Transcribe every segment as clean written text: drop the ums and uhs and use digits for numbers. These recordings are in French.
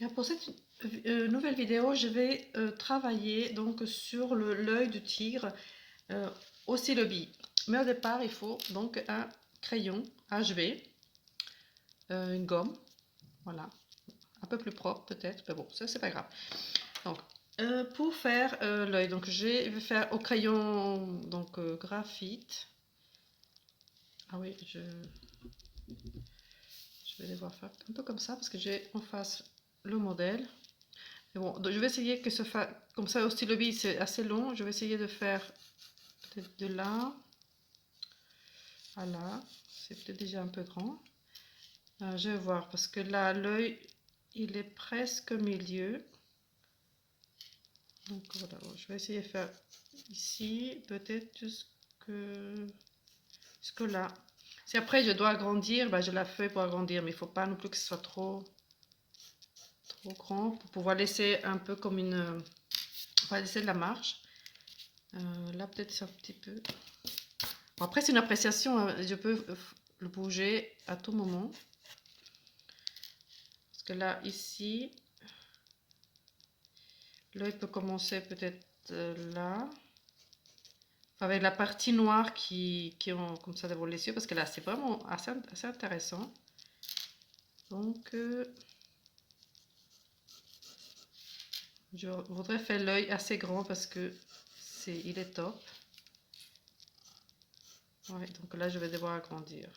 Bien, pour cette nouvelle vidéo, je vais travailler donc sur l'œil du tigre au stylo bille. Mais au départ, il faut donc un crayon HV, une gomme, voilà, un peu plus propre peut-être, mais bon, ça c'est pas grave. Donc, pour faire l'œil, donc je vais faire au crayon donc graphite. Ah oui, je vais devoir faire un peu comme ça parce que j'ai en face le modèle. Mais bon, je vais essayer que ce fasse comme ça au stylo bille, c'est assez long. Je vais essayer de faire peut-être de là à là. C'est peut-être déjà un peu grand. Je vais voir parce que là, l'œil, il est presque au milieu. Donc voilà, je vais essayer de faire ici, peut-être jusque là. Si après je dois agrandir, ben je la fais pour agrandir, mais il ne faut pas non plus que ce soit trop grand pour pouvoir laisser un peu comme une. On va laisser de la marge. Là, peut-être c'est un petit peu. Bon, après, c'est une appréciation, hein. Je peux le bouger à tout moment. Parce que là, ici, l'œil peut commencer peut-être là. Avec la partie noire qui ont comme ça devant les yeux, parce que là, c'est vraiment assez intéressant. Donc, je voudrais faire l'œil assez grand parce que il est top. Ouais, donc là, je vais devoir agrandir.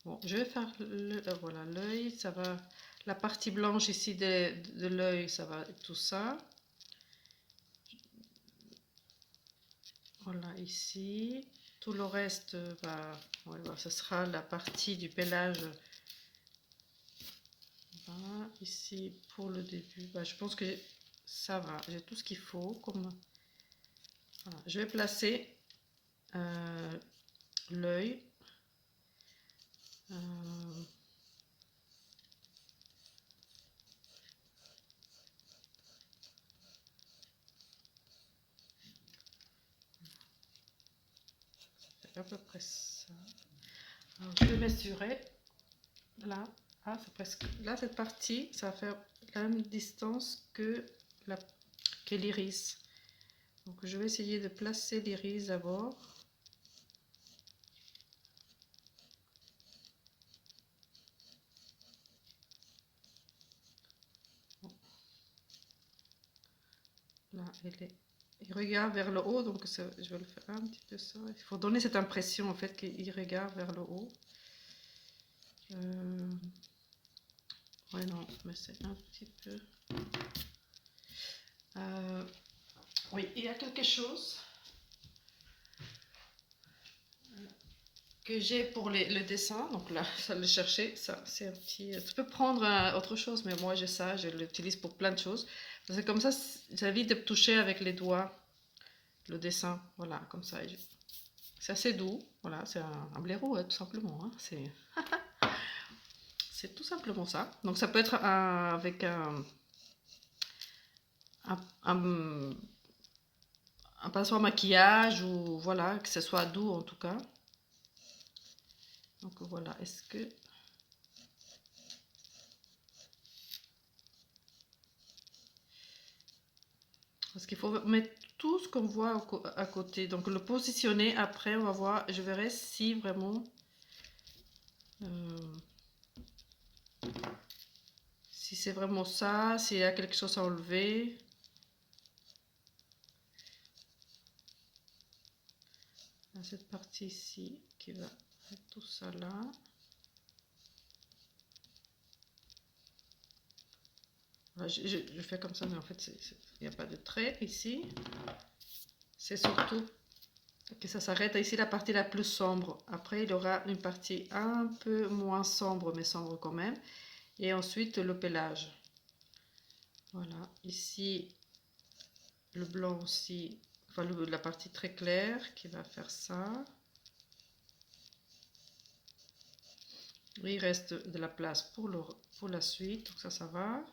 Bon, je vais faire voilà, l'œil, ça va. La partie blanche ici de l'œil, ça va être tout ça. Voilà, ici. Tout le reste, bah, voilà, ce sera la partie du pelage. Voilà, ici, pour le début, bah, je pense que ça va. J'ai tout ce qu'il faut. Voilà. Je vais placer l'œil. C'est à peu près ça. Alors, je vais mesurer. Là, ah, c'est presque. Là, cette partie, ça va faire la même distance que l'iris. Donc, je vais essayer de placer l'iris d'abord. Là, il regarde vers le haut, donc je vais le faire un petit peu ça. Il faut donner cette impression en fait qu'il regarde vers le haut. Ouais, non, mais c'est un petit peu. Oui, il y a quelque chose que j'ai pour le dessin. Donc là, ça le chercher, ça c'est un petit. Tu peux prendre autre chose, mais moi j'ai ça, je l'utilise pour plein de choses. C'est comme ça, j'évite de toucher avec les doigts le dessin. Voilà, comme ça. C'est assez doux. Voilà, c'est un blaireau, tout simplement. Hein. C'est tout simplement ça. Donc ça peut être avec un pinceau à maquillage ou voilà, que ce soit doux en tout cas. Donc voilà, est-ce que. Parce qu'il faut mettre tout ce qu'on voit à côté. Donc le positionner après, on va voir, je verrai si vraiment. Si c'est vraiment ça, s'il y a quelque chose à enlever. Cette partie ici qui va mettre tout ça là. Voilà, je fais comme ça, mais en fait, il n'y a pas de trait ici. C'est surtout que ça s'arrête ici, la partie la plus sombre. Après, il y aura une partie un peu moins sombre, mais sombre quand même. Et ensuite, le pelage. Voilà, ici, le blanc aussi, enfin la partie très claire qui va faire ça. Il reste de la place pour la suite, donc ça va.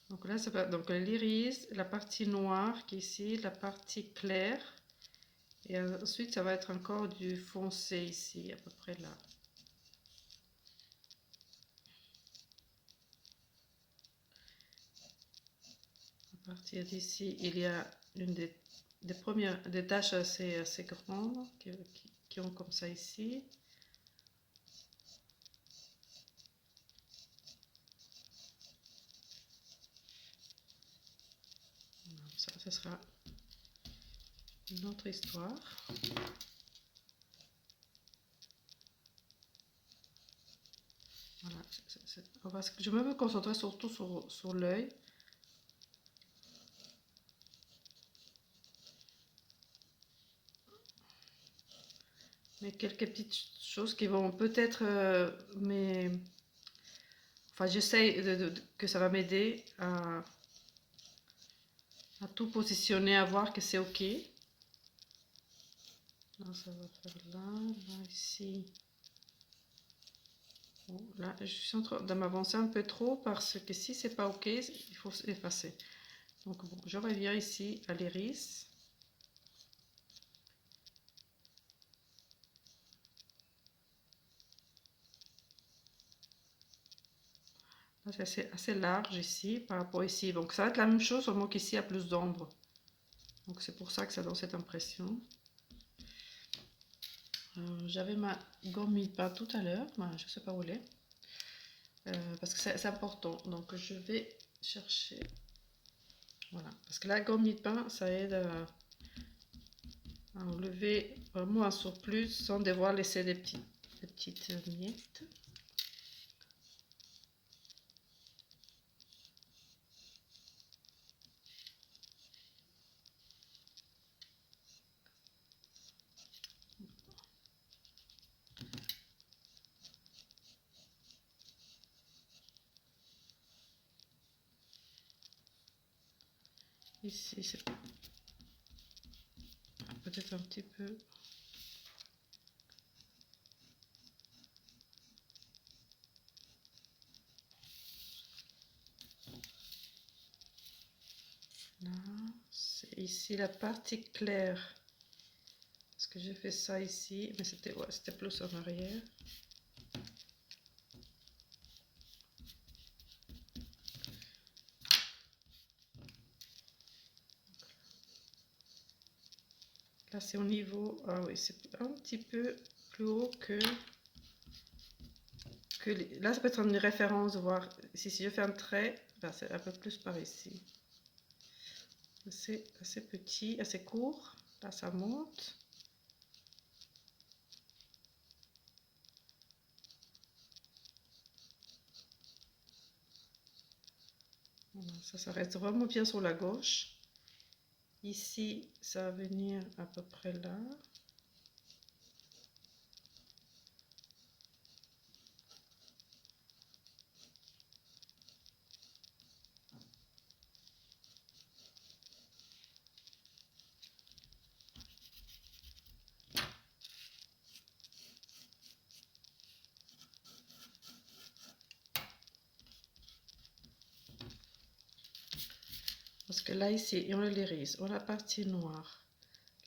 Donc là, ça va, donc l'iris, la partie noire qui est ici, la partie claire. Et ensuite, ça va être encore du foncé ici, à peu près là. À partir d'ici, il y a une des premières des taches assez grandes qui ont comme ça ici. Ça sera une autre histoire. Voilà, je vais me concentrer surtout sur l'œil. Mais quelques petites choses qui vont peut-être enfin, j'essaye que ça va m'aider à tout positionner, à voir que c'est ok. Là, ça va faire là, ici. Bon, là, je suis en train de m'avancer un peu trop parce que si c'est pas ok, il faut effacer. Donc bon, je reviens ici à l'iris. C'est assez large ici par rapport ici. Donc ça va être la même chose, seulement qu'ici il y a plus d'ombre. Donc c'est pour ça que ça donne cette impression. J'avais ma gomme mille-pattes tout à l'heure, je ne sais pas où elle est. Parce que c'est important. Donc je vais chercher. Voilà. Parce que la gomme mille-pattes, ça aide à enlever vraiment un surplus sans devoir laisser des petites miettes. Ici, c'est peut-être un petit peu. Là, c'est ici la partie claire. Parce que j'ai fait ça ici, mais c'était plus en arrière. Là, c'est au niveau. Ah oui, c'est un petit peu plus haut que là, ça peut être une référence, voir si je fais un trait, là, c'est un peu plus par ici. C'est assez petit, assez court. Là, ça monte. Voilà, ça reste vraiment bien sur la gauche. Ici, ça va venir à peu près là. Parce que là, ici, on a l'iris, on a la partie noire,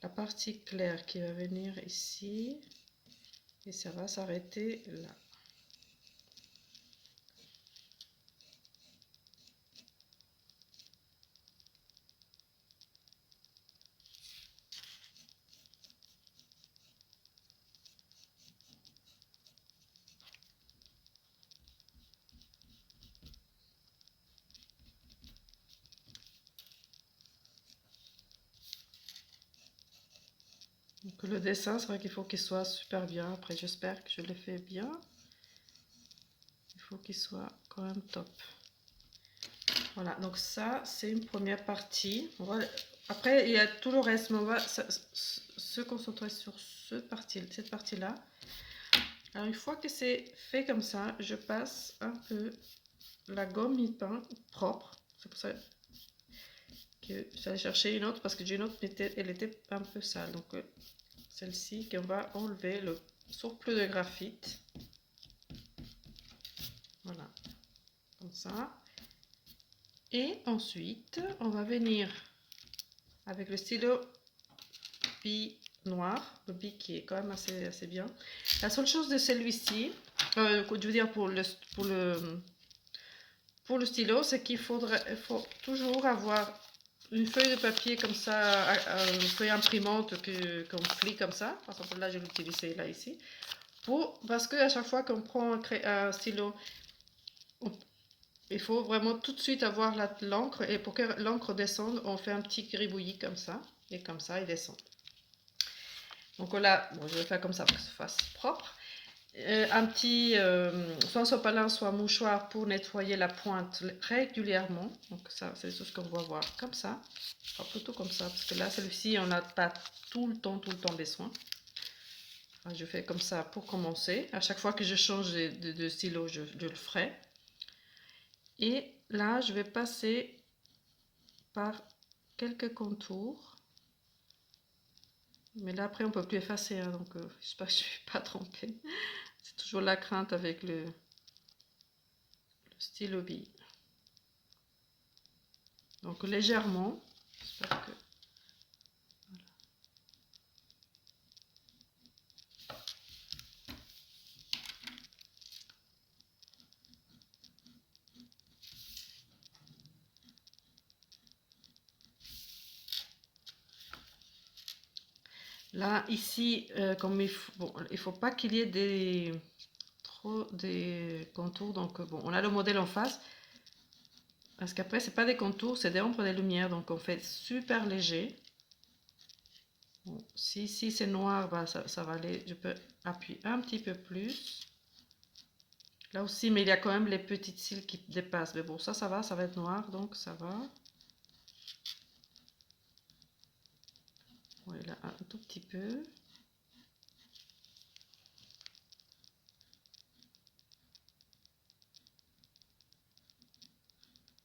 la partie claire qui va venir ici, et ça va s'arrêter là. Donc le dessin, c'est vrai qu'il faut qu'il soit super bien. Après, j'espère que je l'ai fait bien. Il faut qu'il soit quand même top. Voilà, donc ça, c'est une première partie. Après, il y a tout le reste, mais on va se concentrer sur cette partie-là. Alors, une fois que c'est fait comme ça, je passe un peu la gomme mi-pain propre. C'est pour ça que j'allais chercher une autre, parce que j'ai une autre, elle était un peu sale. Donc, celle-ci qu'on va enlever le surplus de graphite. Voilà, comme ça. Et ensuite, on va venir avec le stylo bille noir, le bille qui est quand même assez bien. La seule chose de celui-ci, je veux dire pour le stylo, c'est qu'il faut toujours avoir une feuille de papier comme ça, une feuille imprimante qu'on plie comme ça. Par exemple, là, je l'ai utilisé là, ici. Parce qu'à chaque fois qu'on prend un stylo, il faut vraiment tout de suite avoir l'encre. Et pour que l'encre descende, on fait un petit gribouillis comme ça. Et comme ça, il descend. Donc là, bon, je vais faire comme ça pour que ce fasse propre. Un petit, soit sopalin, soit mouchoir pour nettoyer la pointe régulièrement. Donc ça, c'est tout ce qu'on va voir comme ça. Enfin, plutôt comme ça, parce que là, celui-ci, on n'a pas tout le temps besoin. Enfin, je fais comme ça pour commencer. À chaque fois que je change de stylo, je le ferai. Et là, je vais passer par quelques contours. Mais là, après, on ne peut plus effacer, hein, donc j'espère que je ne vais pas tromper. C'est toujours la crainte avec le stylo bille. Donc légèrement. J'espère que... Là, ici, comme il faut pas qu'il y ait trop des contours. Donc bon, on a le modèle en face. Parce qu'après, c'est pas des contours, c'est des ombres des lumières. Donc on fait super léger. Bon, si c'est noir, bah, ça va aller. Je peux appuyer un petit peu plus. Là aussi, mais il y a quand même les petites cils qui dépassent. Mais bon, ça va, ça va être noir, donc ça va. Voilà, un tout petit peu.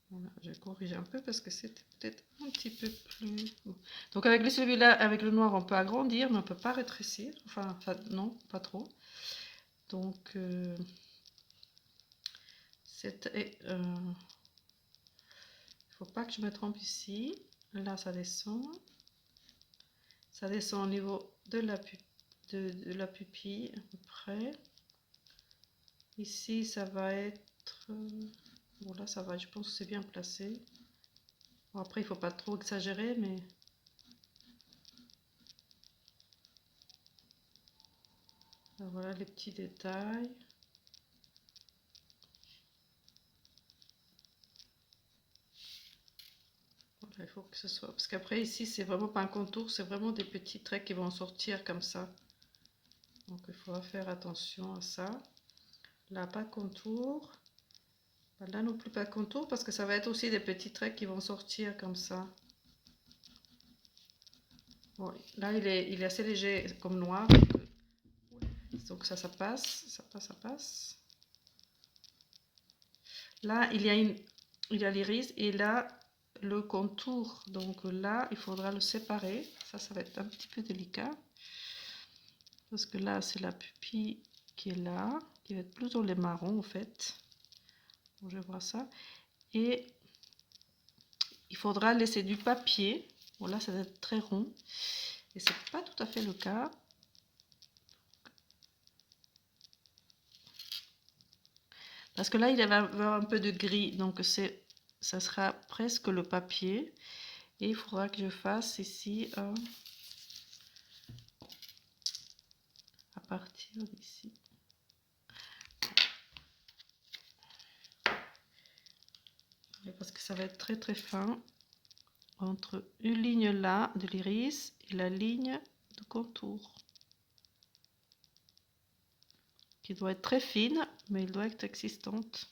Voilà, je corrige un peu parce que c'était peut-être un petit peu plus... Donc avec celui-là, avec le noir, on peut agrandir, mais on ne peut pas rétrécir. Enfin, non, pas trop. Donc, il ne faut pas que je me trompe ici. Là, ça descend. Ça descend au niveau de la pupille, à peu près. Ici, ça va être... Bon, là, ça va, je pense que c'est bien placé. Bon, après, il ne faut pas trop exagérer, mais... Voilà les petits détails. Voilà, il faut que ce soit... Parce qu'après, ici, c'est vraiment pas un contour, c'est vraiment des petits traits qui vont sortir comme ça. Donc, il faudra faire attention à ça. Là, pas de contour. Là non plus pas de contour, parce que ça va être aussi des petits traits qui vont sortir comme ça. Bon, là, il est assez léger comme noir. Donc ça passe, ça passe, ça passe. Là, il y a l'iris et là, le contour. Donc là, il faudra le séparer. Ça va être un petit peu délicat. Parce que là, c'est la pupille qui est là, qui va être plus dans les marrons en fait. Bon, je vois ça. Et il faudra laisser du papier. Bon, là, ça va être très rond. Et c'est pas tout à fait le cas. Parce que là, il va y avoir un peu de gris. Donc, ça sera presque le papier. Et il faudra que je fasse ici à partir d'ici. Parce que ça va être très fin entre une ligne là de l'iris et la ligne de contour. Qui doit être très fine, mais elle doit être existante.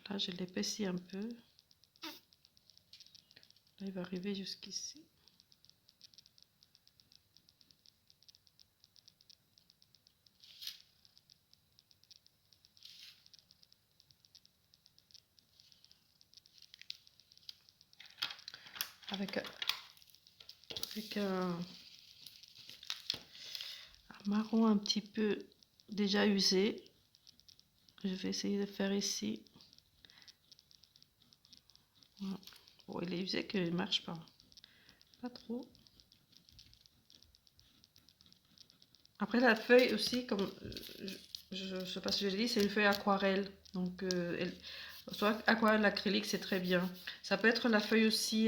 Là, je l'épaissis un peu. Là, il va arriver jusqu'ici. Avec un marron un petit peu déjà usé. Je vais essayer de faire ici. Voilà. Bon, il est usé qu'il ne marche pas. Pas trop. Après la feuille aussi, comme je ne sais pas si je l'ai dit, c'est une feuille aquarelle. Donc soit aquarelle acrylique, c'est très bien. Ça peut être la feuille aussi,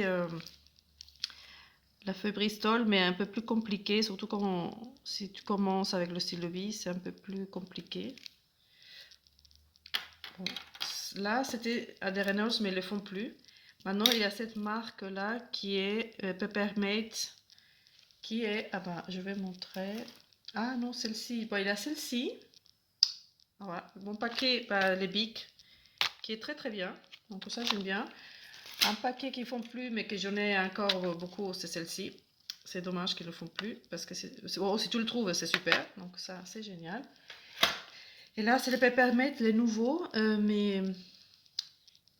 la feuille Bristol, mais un peu plus compliquée, surtout si tu commences avec le stylo bille, c'est un peu plus compliqué. Bon, là, c'était à des Reynolds, mais ils ne le font plus. Maintenant, il y a cette marque-là qui est Peppermate, qui est... Ah ben, je vais montrer. Ah non, celle-ci. Bon, il y a celle-ci. Voilà, mon paquet, bah, les bics, qui est très très bien. Donc ça, j'aime bien. Un paquet qu'ils font plus, mais que j'en ai encore beaucoup, c'est celle-ci. C'est dommage qu'ils ne le font plus, parce que oh, si tu le trouves, c'est super. Donc ça, c'est génial. Et là, c'est les Peppermint, les nouveaux, mais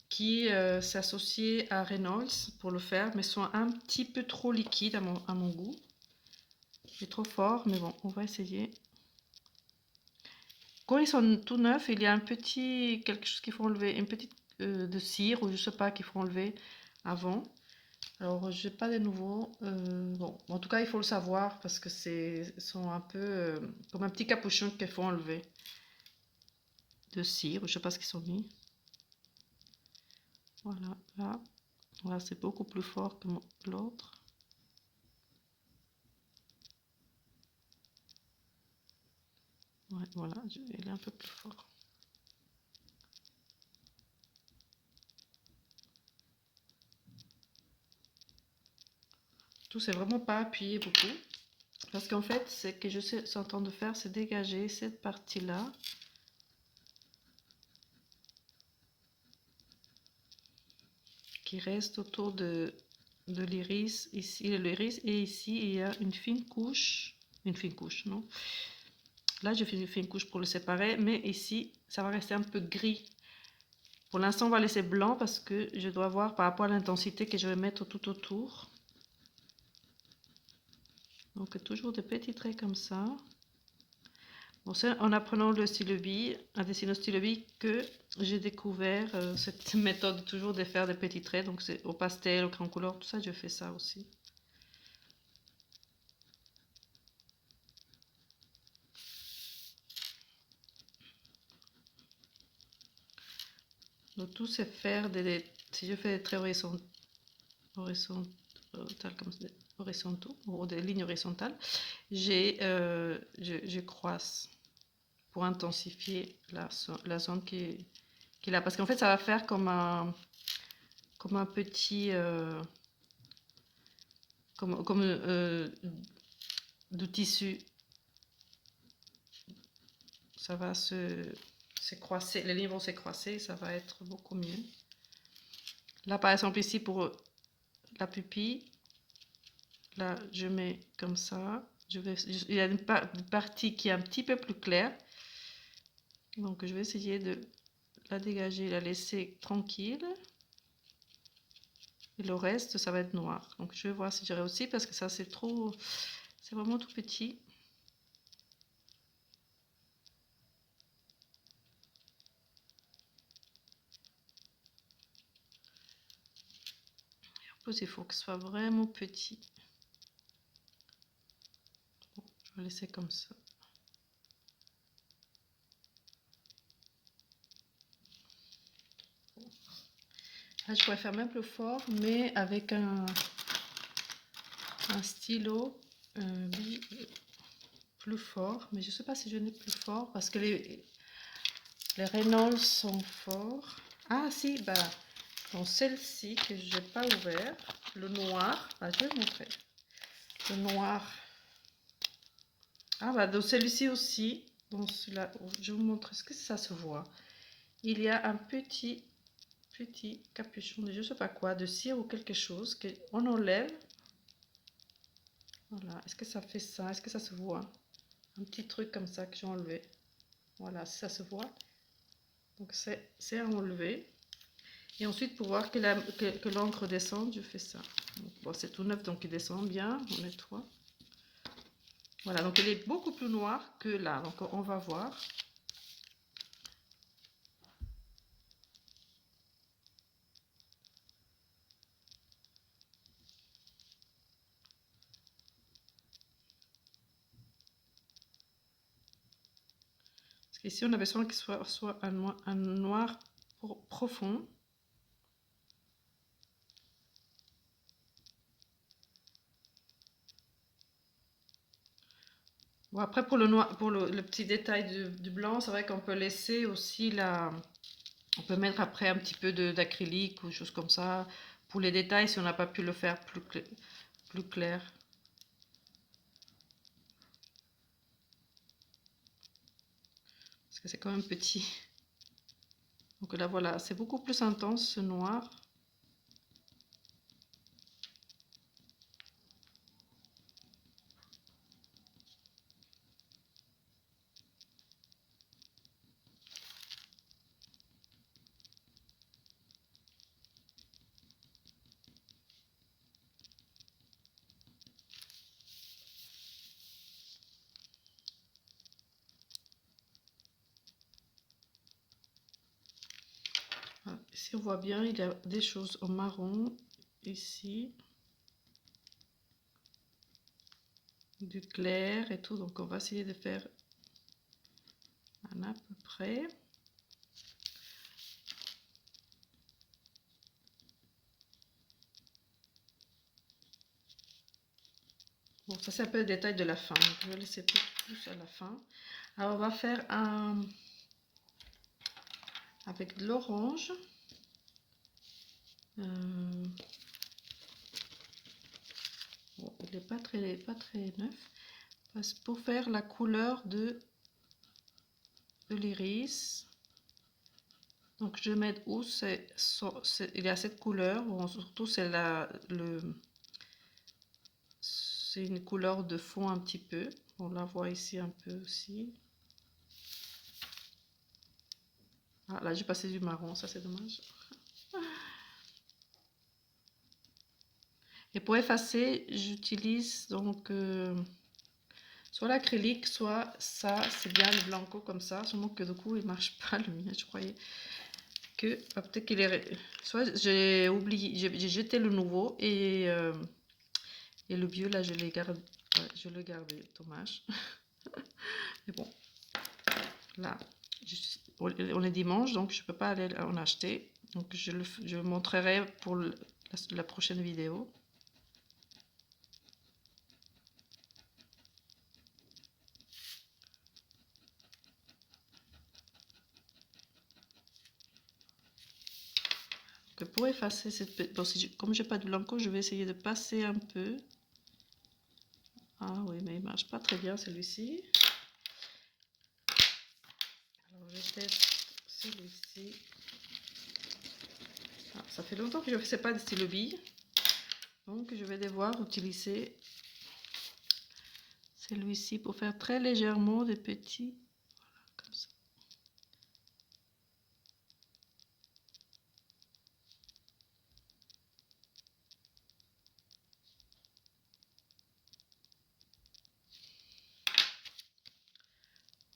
qui s'associent à Reynolds pour le faire, mais sont un petit peu trop liquides à mon goût. C'est trop fort, mais bon, on va essayer. Quand ils sont tout neufs, il y a un petit quelque chose qu'il faut enlever, une petite de cire ou je sais pas qu'il faut enlever avant. Alors j'ai pas de nouveau. Bon, en tout cas il faut le savoir parce que sont un peu comme un petit capuchon qu'il faut enlever de cire. Je sais pas ce qu'ils sont mis. Voilà, là, voilà, c'est beaucoup plus fort que l'autre. Ouais, voilà, il est un peu plus fort. Tout, c'est vraiment pas appuyer beaucoup. Parce qu'en fait, ce que je suis en train de faire, c'est dégager cette partie-là. Qui reste autour de l'iris. Ici, l'iris. Et ici, il y a une fine couche. Une fine couche, non? Là, je fais une fine couche pour le séparer. Mais ici, ça va rester un peu gris. Pour l'instant, on va laisser blanc parce que je dois voir par rapport à l'intensité que je vais mettre tout autour. Donc, toujours des petits traits comme ça. Bon, c'est en apprenant le stylo bille, à dessiner au stylo bille, que j'ai découvert cette méthode toujours de faire des petits traits. Donc, c'est au pastel, au crayon couleur, tout ça, je fais ça aussi. Donc, tout c'est faire si je fais des traits horizontaux, comme horizontaux, ou des lignes horizontales, je croise pour intensifier la zone qui est là. Parce qu'en fait, ça va faire comme un petit de tissu. Ça va se croiser, les lignes vont se croiser, ça va être beaucoup mieux. Là, par exemple, ici pour la pupille, là, je mets comme ça. Il y a une partie qui est un petit peu plus claire. Donc, je vais essayer de la dégager, la laisser tranquille. Et le reste, ça va être noir. Donc, je vais voir si j'ai réussi parce que ça, c'est vraiment tout petit. Et en plus, il faut que ce soit vraiment petit. Bon, je vais laisser comme ça. Là, je pourrais faire même plus fort, mais avec un stylo plus fort. Mais je ne sais pas si je n'ai plus fort parce que les Reynolds sont forts. Ah si, bah, dans celle-ci que je n'ai pas ouvert, le noir, bah, je vais vous montrer. Le noir. Ah bah, dans celui-ci aussi, dans celui-là, je vais vous montrer, est-ce que ça se voit? Il y a un petit capuchon de je sais pas quoi, de cire ou quelque chose qu'on enlève. Voilà, est-ce que ça fait ça? Est-ce que ça se voit? Un petit truc comme ça que j'ai enlevé. Voilà, ça se voit. Donc c'est à enlever. Et ensuite, pour voir que l'encre descende, je fais ça. Donc, bon, c'est tout neuf, donc il descend bien, on nettoie. Voilà, donc elle est beaucoup plus noire que là. Donc on va voir. Parce qu'ici on a besoin qu'il soit un noir profond. Bon, après pour le noir, pour le petit détail du blanc, c'est vrai qu'on peut laisser aussi la... On peut mettre après un petit peu d'acrylique ou choses comme ça. Pour les détails, si on n'a pas pu le faire plus clair. Parce que c'est quand même petit. Donc là, voilà, c'est beaucoup plus intense ce noir. Voilà. Ici, on voit bien, il y a des choses en marron ici. Du clair et tout. Donc, on va essayer de faire un à peu près. Bon, ça c'est un peu le détail de la fin. Donc, je vais laisser plus à la fin. Alors, on va faire un... avec de l'orange. Bon, il n'est pas très neuf. Parce pour faire la couleur de l'iris. Donc je vais mettre où il y a cette couleur. Bon, surtout c'est c'est une couleur de fond un petit peu. On la voit ici un peu aussi. Ah, là j'ai passé du marron, ça c'est dommage. Et pour effacer, j'utilise donc soit l'acrylique, soit ça, c'est bien le blanco comme ça. Seulement que du coup, il marche pas le mien, je croyais que peut-être qu'il est... Soit j'ai oublié, j'ai jeté le nouveau et le vieux là, je l'ai gardé. Ouais, je le gardais, dommage. Mais bon, là, on est dimanche, donc je peux pas aller en acheter. Donc je le montrerai pour la prochaine vidéo. Que pour effacer cette... Bon, comme j'ai pas de blanco, je vais essayer de passer un peu. Ah oui, mais il marche pas très bien celui-ci. Alors je teste celui-ci. Ah, ça fait longtemps que je ne fais pas de stylo bille. Donc je vais devoir utiliser celui-ci pour faire très légèrement des petits. Voilà, comme ça.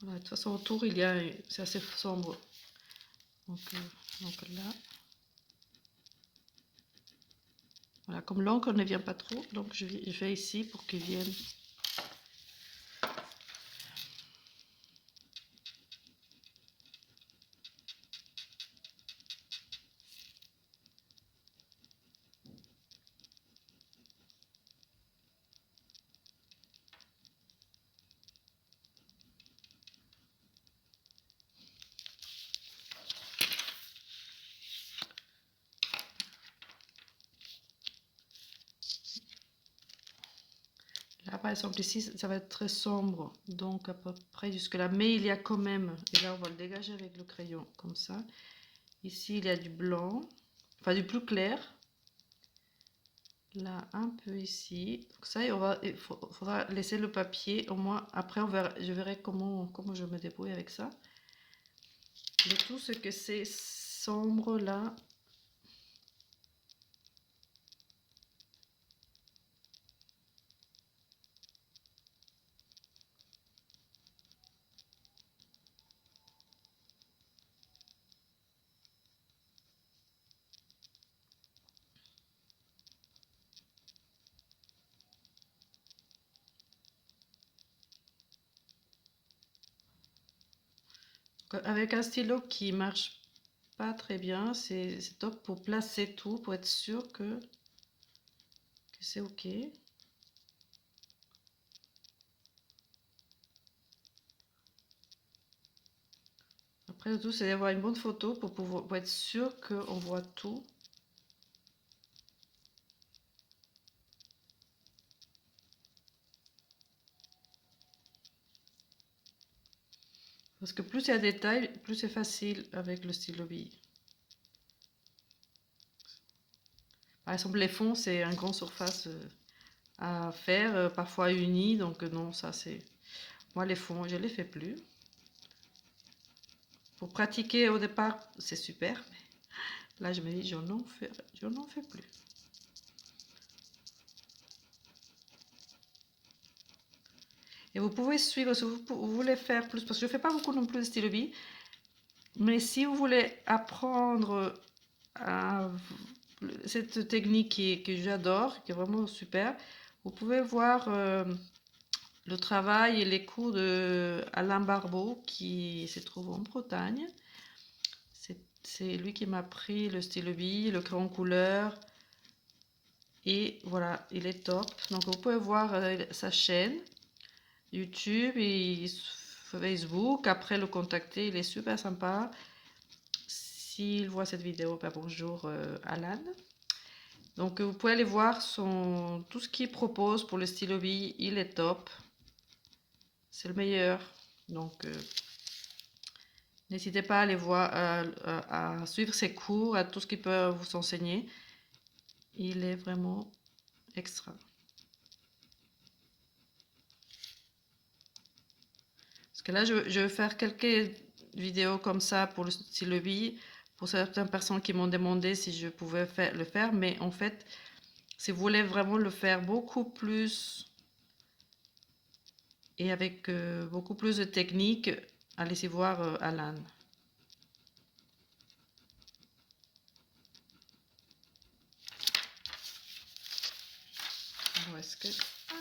Voilà, de toute façon autour il y a, c'est assez sombre. Donc là, voilà, comme l'encre ne vient pas trop, donc je vais ici pour qu'il vienne. Là par exemple ici ça va être très sombre, donc à peu près jusque là, mais il y a quand même, et là on va le dégager avec le crayon comme ça. Ici il y a du blanc, enfin du plus clair. Là un peu ici, donc ça il faudra laisser le papier au moins, après je verrai comment je me débrouille avec ça. De tout ce que c'est sombre là, Avec un stylo qui marche pas très bien, c'est top pour placer tout, pour être sûr que c'est ok. Après tout, c'est d'avoir une bonne photo pour être sûr qu'on voit tout. Parce que plus il y a des détails, plus c'est facile avec le stylo bille. Par exemple, les fonds, c'est une grande surface à faire, parfois unis, donc non, ça c'est... Moi, les fonds, je les fais plus. Pour pratiquer au départ, c'est super, mais là, je me dis, je n'en fais plus. Et vous pouvez suivre, si vous voulez faire plus, parce que je ne fais pas beaucoup non plus de stylo bille, mais si vous voulez apprendre cette technique que j'adore, qui est vraiment super, vous pouvez voir le travail et les cours de Alain Barbeau qui se trouve en Bretagne. C'est lui qui m'a appris le stylo bille, le crayon couleur. Et voilà, il est top. Donc vous pouvez voir sa chaîne YouTube et Facebook. Après le contacter, il est super sympa. S'il voit cette vidéo, ben bonjour Alan. Donc vous pouvez aller voir tout ce qu'il propose pour le stylo bille, il est top. C'est le meilleur. Donc n'hésitez pas à aller voir, à suivre ses cours, à tout ce qu'il peut vous enseigner. Il est vraiment extra. Parce que là, je vais faire quelques vidéos comme ça pour le stylo bille, pour certaines personnes qui m'ont demandé si je pouvais le faire, mais en fait, si vous voulez vraiment le faire beaucoup plus et avec beaucoup plus de technique, allez-y voir Alan. Alors, est-ce que... Ah.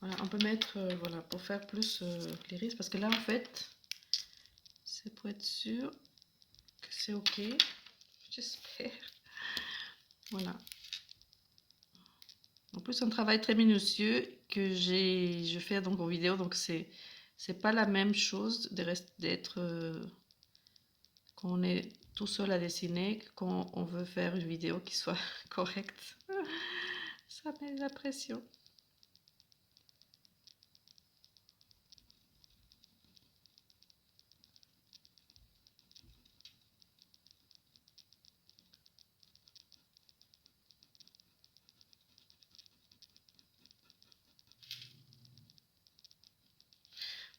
Voilà, on peut mettre, voilà, pour faire plus l'iris, parce que là, en fait, c'est pour être sûr que c'est ok. J'espère. Voilà. En plus, un travail très minutieux que je fais donc en vidéo, donc c'est pas la même chose d'être quand on est tout seul à dessiner que quand on veut faire une vidéo qui soit correcte. Ça met la pression.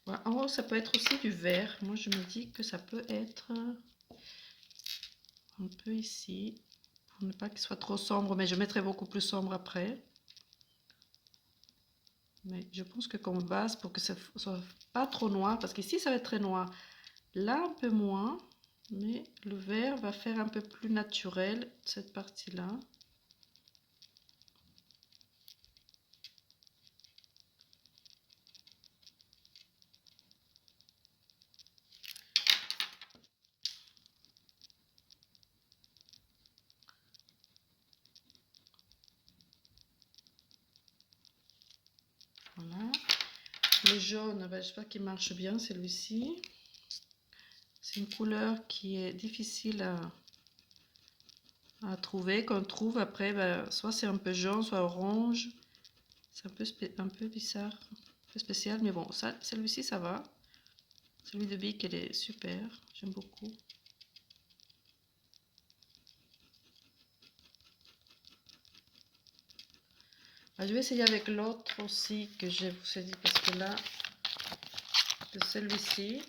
Voilà. En haut, ça peut être aussi du vert. Moi, je me dis que ça peut être un peu ici, pour ne pas qu'il soit trop sombre, mais je mettrai beaucoup plus sombre après. Mais je pense que comme base, pour que ça soit pas trop noir, parce qu'ici, ça va être très noir. Là, un peu moins, mais le vert va faire un peu plus naturel cette partie-là. Voilà. Le jaune, ben, j'espère qu'il marche bien celui-ci. C'est une couleur qui est difficile à trouver. Qu'on trouve après, ben, soit c'est un peu jaune, soit orange. C'est un peu bizarre, un peu spécial, mais bon, ça, celui-ci ça va. Celui de Bic, elle est super, j'aime beaucoup. Ah, je vais essayer avec l'autre aussi que je vous ai dit, parce que là, de celui-ci,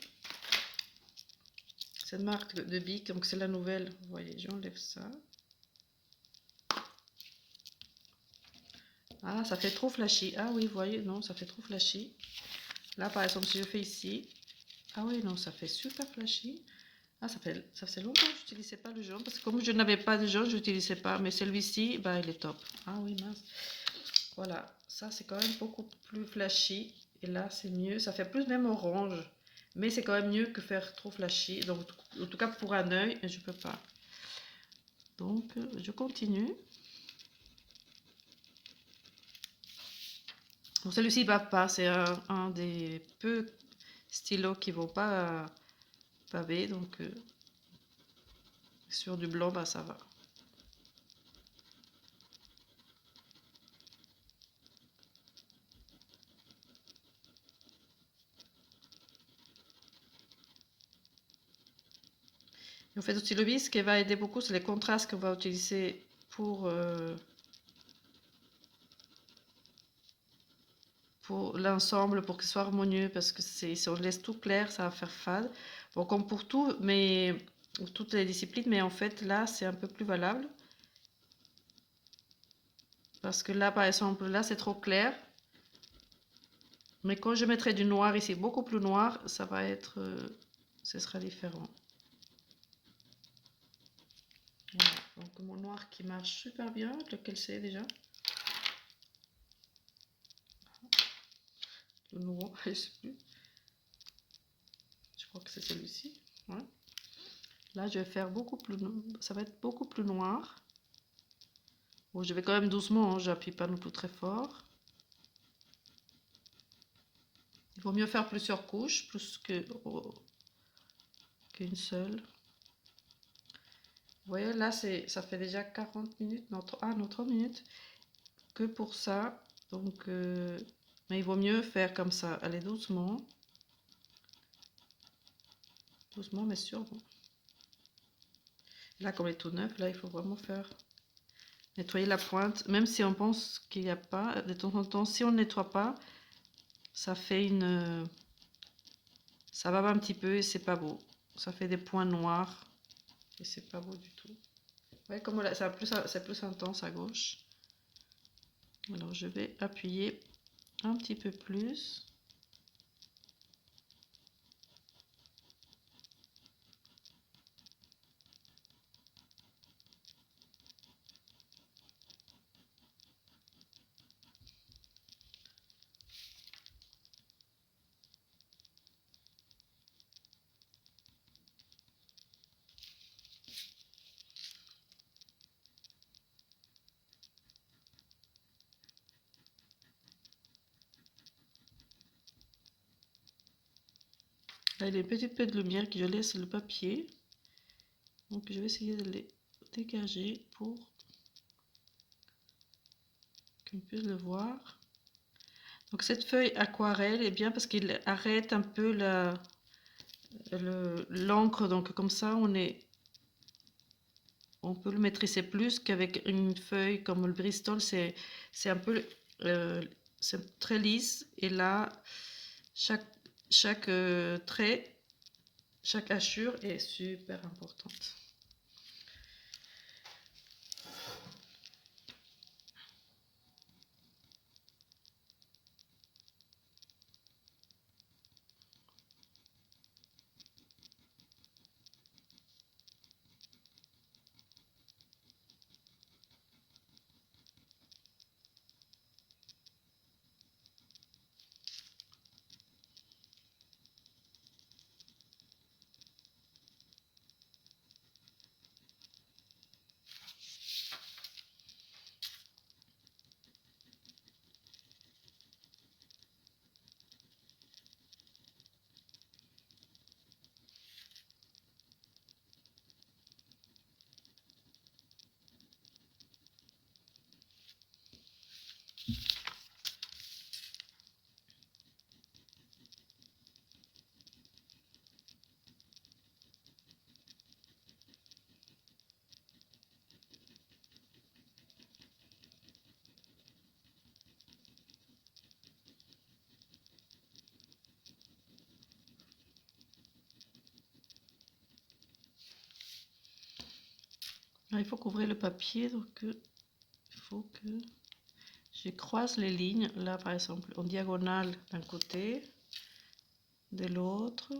cette marque de Bic, donc c'est la nouvelle. Vous voyez, j'enlève ça. Ah, ça fait trop flashy. Ah oui, vous voyez, non, ça fait trop flashy. Là, par exemple, si je fais ici, ah oui, non, ça fait super flashy. Ah, ça faisait longtemps que je n'utilisais pas le jaune, parce que comme je n'avais pas de jaune, je n'utilisais pas. Mais celui-ci, bah, il est top. Ah oui, mince. Voilà, ça c'est quand même beaucoup plus flashy. Et là, c'est mieux. Ça fait plus même orange. Mais c'est quand même mieux que faire trop flashy. Donc, en tout cas, pour un œil, je peux pas. Donc, je continue. Bon, celui-ci ne va pas. C'est un des peu stylos qui ne vont pas pavé. Donc, sur du blanc, bah, ça va. Et en fait, aussi, le ce qui va aider beaucoup, c'est les contrastes qu'on va utiliser pour l'ensemble, pour que ce soit harmonieux, parce que si on laisse tout clair, ça va faire fade. Bon, comme pour tout, mais toutes les disciplines, mais en fait, là, c'est un peu plus valable. Parce que là, par exemple, là, c'est trop clair. Mais quand je mettrai du noir ici, beaucoup plus noir, ça va être... ce sera différent. Voilà, donc mon noir qui marche super bien, lequel c'est déjà? Le noir, je sais plus. Je crois que c'est celui-ci. Ouais. Là, je vais faire beaucoup plus... Ça va être beaucoup plus noir. Bon, je vais quand même doucement, hein, j'appuie pas non plus très fort. Il vaut mieux faire plusieurs couches, plus qu'une seule. Vous voyez, là, ça fait déjà 40 minutes, non, 30 minutes que pour ça. Donc, mais il vaut mieux faire comme ça. Allez, doucement. Doucement, mais sûr. Bon. Là, comme il est tout neuf, là, il faut vraiment faire nettoyer la pointe. Même si on pense qu'il n'y a pas, de temps en temps, si on ne nettoie pas, ça fait une... ça va un petit peu et c'est pas beau. Ça fait des points noirs et c'est pas beau du tout. Ouais, comme là, c'est plus intense à gauche. Alors, je vais appuyer un petit peu plus. Là, il y a une petite peu de lumière qui je laisse le papier. Donc, je vais essayer de les dégager pour qu'on puisse le voir. Donc, cette feuille aquarelle est bien parce qu'il arrête un peu l'encre. Donc, comme ça, on peut le maîtriser plus qu'avec une feuille comme le Bristol. C'est un peu... c'est très lisse. Et là, chaque trait, chaque hachure est super importante. Alors, il faut couvrir le papier, donc il faut que je croise les lignes, là par exemple en diagonale d'un côté, de l'autre.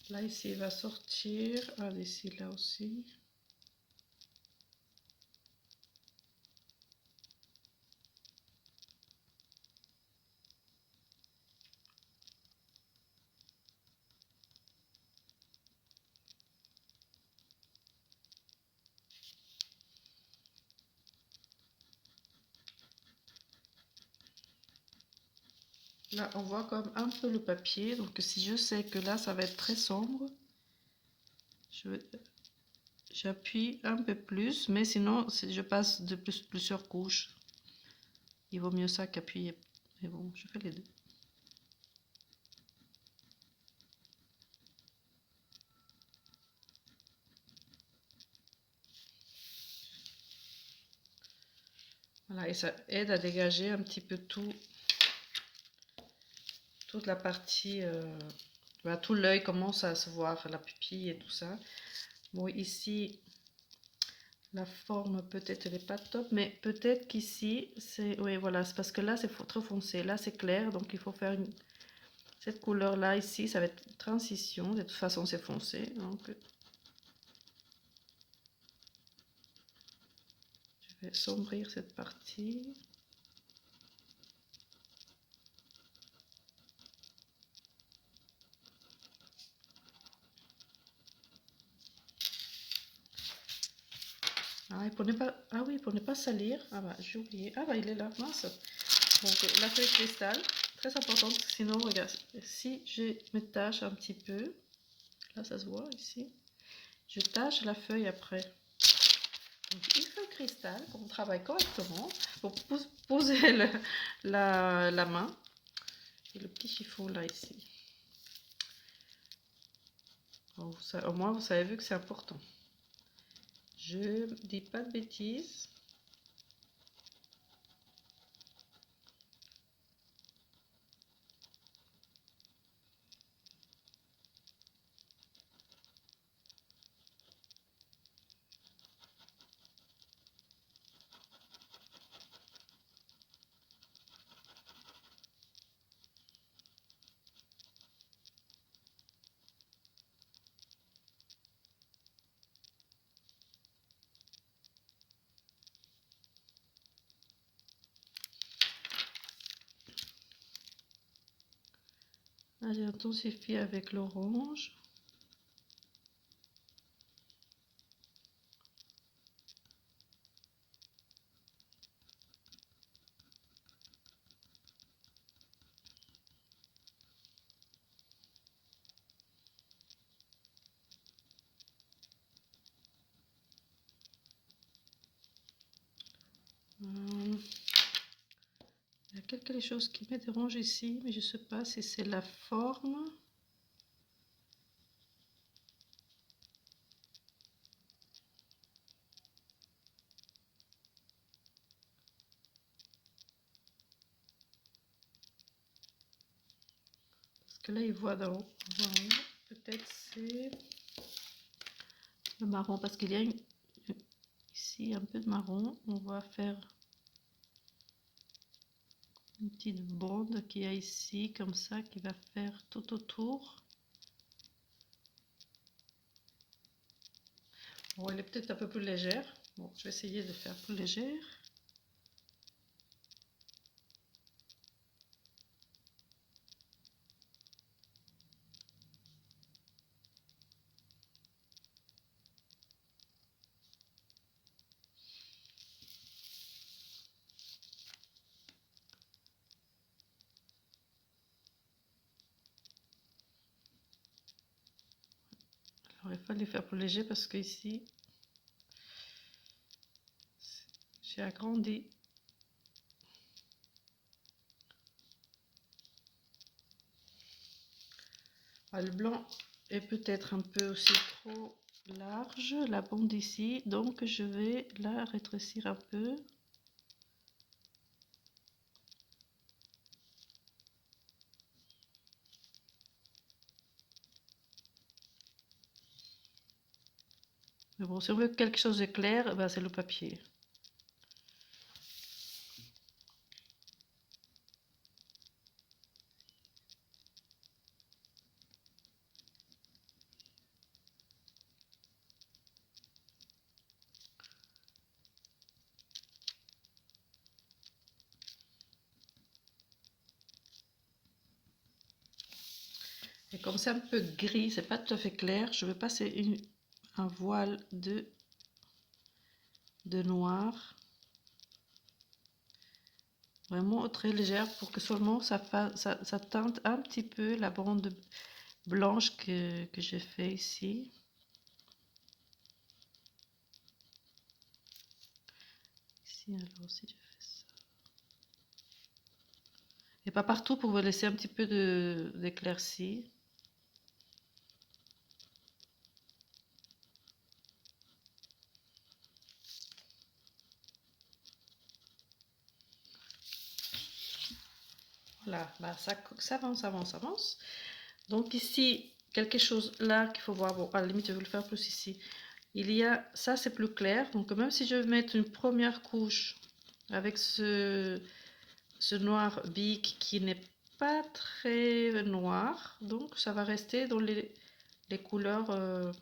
Là ici il va sortir, ah, ici là aussi. Là, on voit comme un peu le papier. Donc, si je sais que là, ça va être très sombre, j'appuie un peu plus. Mais sinon, si je passe de plusieurs couches, il vaut mieux ça qu'appuyer. Mais bon, je fais les deux. Voilà, et ça aide à dégager un petit peu toute la partie... voilà, tout l'œil commence à se voir, la pupille et tout ça. Bon, ici, la forme peut-être elle n'est pas top, mais peut-être qu'ici, c'est... Oui, voilà, c'est parce que là, c'est trop foncé. Là, c'est clair, donc il faut faire cette couleur-là ici, ça va être transition. De toute façon, c'est foncé, donc... Je vais sombrir cette partie. Ah, et pour ne pas... ah oui, pour ne pas salir. Ah bah, j'ai oublié. Ah bah, il est là, mince. Donc, la feuille cristal, très importante, sinon, regarde, si je me tâche un petit peu, là, ça se voit ici, je tâche la feuille après. Donc, une feuille cristal, pour qu'on travaille correctement, pour poser la main, et le petit chiffon là, ici. Donc, au moins, vous savez vu que c'est important. Je dis pas de bêtises. Là, j'ai intensifié avec l'orange. quelque chose qui me dérange ici, mais je ne sais pas si c'est la forme. Parce que là, il voit dans haut. Peut-être c'est le marron, parce qu'il y a ici un peu de marron. On va faire une petite bande qu'il y a ici, comme ça, qui va faire tout autour. Bon, elle est peut-être un peu plus légère. Bon, je vais essayer de faire plus légère. Alors, il fallait faire plus léger parce que ici, j'ai agrandi. Ah, le blanc est peut-être un peu aussi trop large, la bande ici, donc je vais la rétrécir un peu. Mais bon, si on veut quelque chose de clair, ben c'est le papier. Et comme c'est un peu gris, c'est pas tout à fait clair, je vais passer un voile de noir. Vraiment très légère pour que seulement ça teinte un petit peu la bande blanche que j'ai fait ici. Ici alors si je fais ça. Et pas partout pour vous laisser un petit peu d'éclaircie. Voilà, bah ça avance, avance, avance. Donc ici, quelque chose là qu'il faut voir, bon à la limite je vais le faire plus ici. Il y a, ça c'est plus clair, donc même si je vais mettre une première couche avec ce noir bic qui n'est pas très noir, donc ça va rester dans les couleurs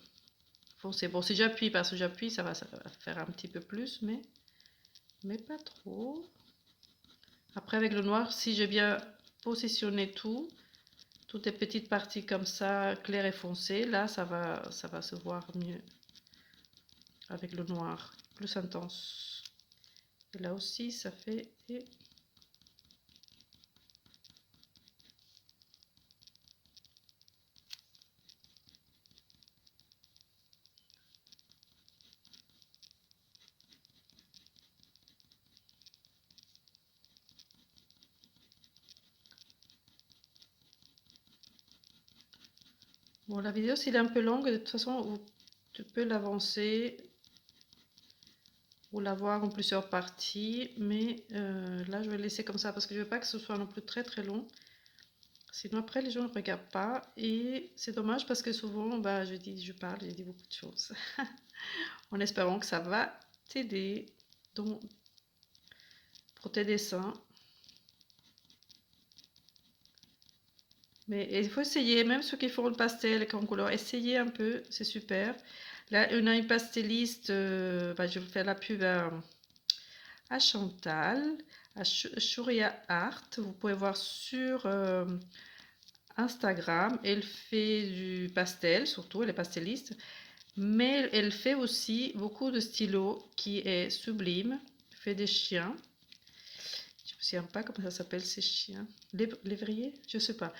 foncées. Bon, si j'appuie, parce que j'appuie, ça va faire un petit peu plus, mais pas trop. Après avec le noir, si j'ai bien positionné toutes les petites parties comme ça, claires et foncées, là ça va se voir mieux avec le noir, plus intense. Et là aussi ça fait... Bon, la vidéo, s'il est un peu longue, de toute façon, tu peux l'avancer ou la voir en plusieurs parties, mais là, je vais laisser comme ça parce que je veux pas que ce soit non plus très très long. Sinon, après, les gens ne regardent pas et c'est dommage parce que souvent, bah, je parle, je dis beaucoup de choses en espérant que ça va t'aider pour tes dessins. Mais il faut essayer, même ceux qui font le pastel et en couleur, essayez un peu, c'est super. Là, on a une pastelliste, bah, je vais faire la pub à Chantal, à Shuria Art. Vous pouvez voir sur Instagram. Elle fait du pastel, surtout, elle est pastelliste. Mais elle fait aussi beaucoup de stylos qui est sublime. Elle fait des chiens. Je ne me souviens pas comment ça s'appelle ces chiens. Lévrier? Je ne sais pas.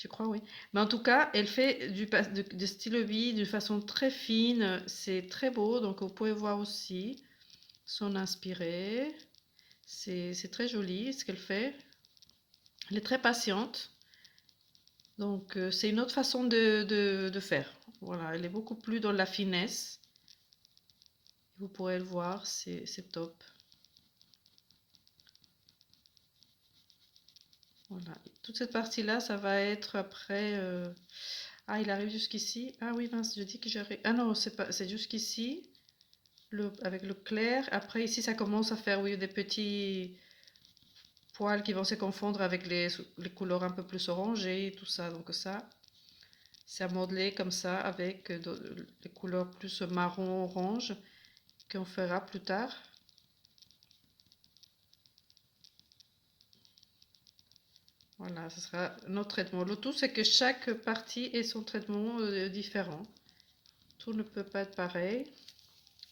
Je crois, oui. Mais en tout cas, elle fait de stylo vie d'une façon très fine. C'est très beau. Donc, vous pouvez voir aussi son inspiré. C'est très joli ce qu'elle fait. Elle est très patiente. Donc, c'est une autre façon de faire. Voilà, elle est beaucoup plus dans la finesse. Vous pourrez le voir, c'est top. Voilà, toute cette partie-là, ça va être après... Ah, il arrive jusqu'ici. Ah oui, mince, je dis que j'arrive... Ah non, c'est pas... c'est jusqu'ici, avec le clair. Après, ici, ça commence à faire, oui, des petits poils qui vont se confondre avec les couleurs un peu plus orangées et tout ça. Donc ça, c'est à modeler comme ça avec les couleurs plus marron-orange qu'on fera plus tard. Voilà, ce sera notre traitement. Le tout, c'est que chaque partie ait son traitement différent. Tout ne peut pas être pareil.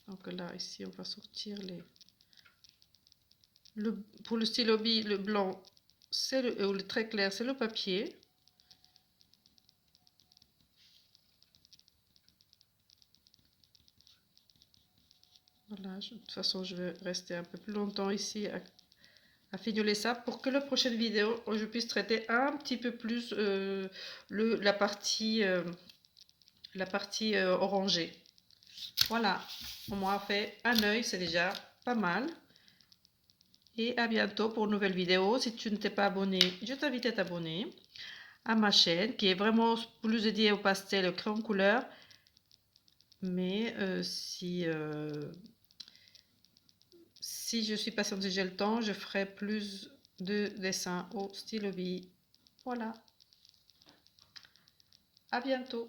Donc là, ici, on va sortir les... pour le stylo bille, le blanc, c'est le très clair, c'est le papier. Voilà, de toute façon, je vais rester un peu plus longtemps ici à fignoler ça pour que la prochaine vidéo, je puisse traiter un petit peu plus la partie orangée. Voilà, on m'a fait un œil, c'est déjà pas mal. Et à bientôt pour une nouvelle vidéo. Si tu ne t'es pas abonné, je t'invite à t'abonner à ma chaîne qui est vraiment plus dédiée au pastel et au crayon couleur. Mais si je suis patiente, si j'ai le temps, je ferai plus de dessins au stylo bille. Voilà, à bientôt.